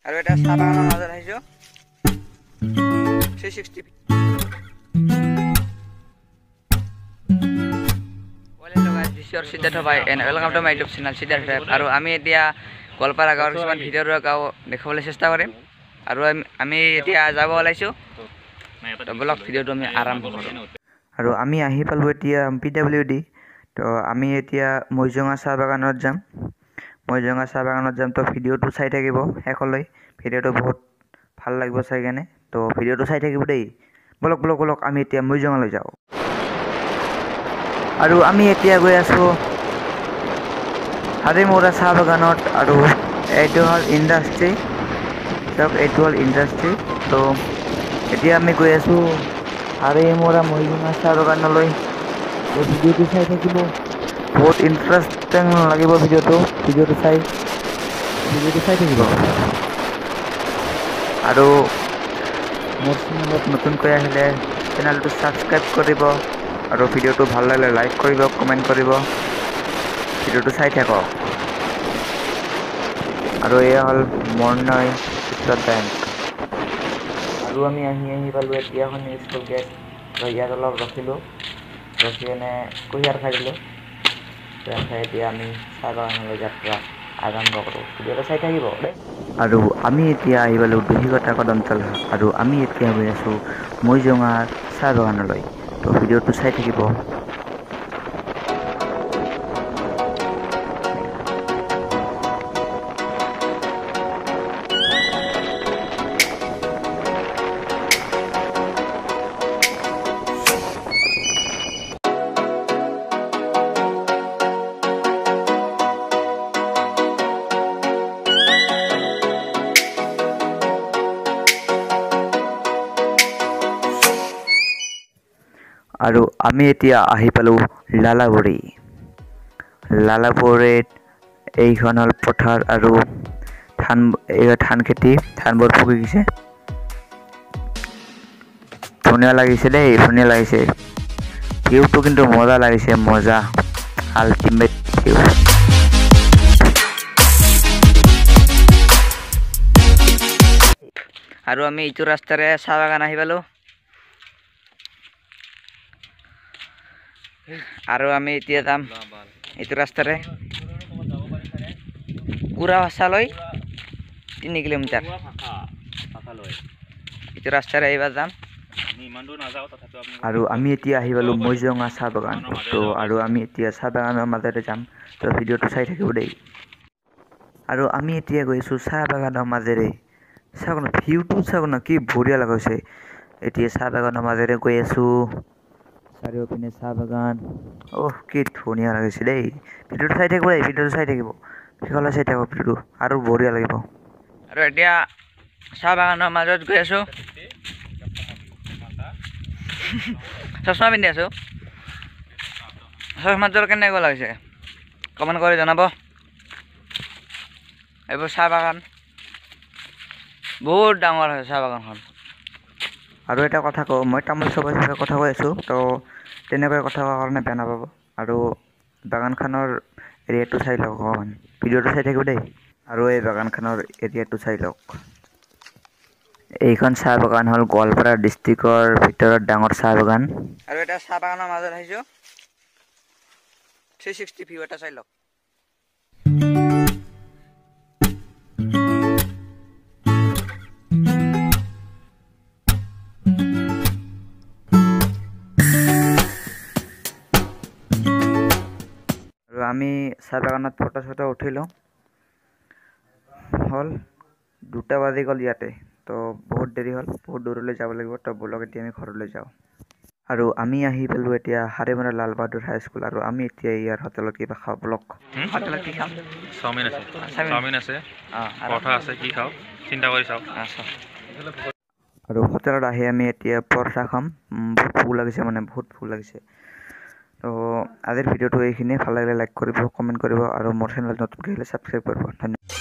আৰু এটা চাহ বাগানৰ মাজত আহিছো 360 আৰু আমি এতিয়া গোৱালপাৰা গাঁৱৰ কিছুমান ভিডিঅ'ৰ গাঁও দেখাবলৈ চেষ্টা কৰিম আৰু আমি এতিয়া যাব ওলাইছো ব্লগ ভিডিঅ'টো আমি আৰম্ভ কৰিম আৰু আমি আহি পালো এতিয়া PWD তো আমি এতিয়া মৈজঙা চাহ বাগানত যাম তো ভিডিঅ'টো চাই থাকিব শেষলৈ ভিডিঅ'টো বহুত ভাল লাগিব চাই কেনে তো ভিডিঅ'টো চাই থাকিব দেই বলক আমি এতিয়া মৈজঙালৈ যাওঁ আৰু আমি এতিয়া গৈ আছো হাৰিমৌৰা চাহ বাগানত আৰু এইটো হ'ল ইণ্ডাষ্ট্ৰি তো এতিয়া আমি গৈ আছো হাৰিমৌৰা মৈজঙা চাহ বাগানলৈ ভিডিঅ'টো চাই থাকিব বহুত ইণ্টাৰেষ্টিং লাগিব ভিডিঅ'টো চাই থাকিব আৰু মোৰ চেনেলত নতুনকৈ আহিলে চেনেলটো ছাবস্ক্ৰাইব কৰিব আৰু ভিডিঅ'টো ভাল লাগিলে লাইক কৰিব কমেণ্ট কৰিব ভিডিঅ'টো চাই থাকক আৰু এয়া হ'ল মৰ্ণয় ষ্টেট বেংক আৰু আমি আহি পালোঁ এতিয়াখন স্কুল গেট ইয়াত অলপ ৰখি কেনে কুঁহিয়াৰ খাই দিলোঁ এতিয়া আমি চাহ বাগানলৈ যাত্ৰা আৰম্ভ কৰোঁ ভিডিঅ'টো চাই থাকিব আৰু আমি এতিয়া আহি পালোঁ দুহিকটা কদমতলা আৰু আমি এতিয়া গৈ আছোঁ মৈজঙাৰ চাহ বাগানলৈ তো ভিডিঅ'টো চাই থাকিব আৰু আমি এতিয়া আহি পালোঁ লালাবৰীত এইখন হ'ল পথাৰ আৰু ধান খেতি ধানবোৰ পকি গৈছে ধুনীয়া লাগিছে ভিউটো কিন্তু মজা লাগিছে আল্টিমেট ভিউ আৰু আমি এইটো ৰাস্তাৰে চাহ বাগান আহি পালোঁ আৰু আমি এতিয়া যাম এইটো ৰাস্তাৰে কুৰা ভাষালৈ 3 কিলোমিটাৰ এইটো ৰাস্তাৰে এইবাৰ যাম আৰু আমি এতিয়া আহি পালোঁ মৈজঙা চাহ বাগান তো আৰু আমি এতিয়া চাহ বাগানৰ মাজেৰে যাম তো ভিডিঅ'টো চাই থাকিব দেই আৰু আমি এতিয়া গৈছোঁ চাহ বাগানৰ মাজেৰে চাওক না ভিউটো চাওক না কি বঢ়িয়া লগাইছে এতিয়া চাহ বাগানৰ মাজেৰে গৈ আছোঁ চাৰিওপিনে চাহ বাগান কি ধুনীয়া লাগিছে দেই ভিডিঅ'টো চাই থাকিব শেষলৈ চাই থাকিব ভিডিঅ'টো আৰু বঢ়িয়া লাগিব আৰু এতিয়া চাহ বাগানৰ মাজত গৈ আছোঁ চশমা পিন্ধি আছোঁ চশমাযোৰ কেনেকুৱা লাগিছে কমেণ্ট কৰি জনাব এইবোৰ চাহ বাগান বহুত ডাঙৰ হয় চাহ বাগানখন আৰু এটা কথা কওঁ মই তামোল চবাই কথা কৈ আছোঁ তো তেনেকৈ কথা কোৱাৰ কাৰণে বেয়া নাপাব আৰু বাগানখনৰ এৰিয়াটো চাই লওক অকণমান ভিডিঅ'টো চাই থাকিব দেই আৰু এই বাগানখনৰ এৰিয়াটো চাই লওক এইখন চাহ বাগান হ'ল গোৱালপাৰা ডিষ্ট্ৰিক্টৰ ভিতৰত ডাঙৰ চাহ বাগান আৰু এটা চাহ বাগানৰ মাজত আহিছোঁ 360 ভিউ এটা চাই লওক আৰু আমি চাহ বাগানত ফটো উঠিলোঁ হ'ল 2টা বাজি গ'ল ইয়াতে তো বহুত দেৰি হ'ল বহুত দূৰলৈ যাব লাগিব তো বলক এতিয়া আমি ঘৰলৈ যাওঁ আৰু আমি আহি পালোঁ এতিয়া হাৰিমৌৰা লাল বাহাদুৰ হাইস্কুল আৰু আমি এতিয়া ইয়াৰ হোটেলত কিবা খাওঁ বলক হোটেলত কি খাম চাওমিন আছে পৰঠা আছে কি খাওঁ চিন্তা কৰি চাওঁ আৰু হোটেলত আহি আমি এতিয়া পৰঠা খাম বহুত ভোক লাগিছে তো আজিৰ ভিডিঅ'টো এইখিনিয়ে ভাল লাগিলে লাইক কৰিব কমেণ্ট কৰিব আৰু মোৰ চেনেলত নতুনকৈ আহিলে ছাবস্ক্ৰাইব কৰিব ধন্যবাদ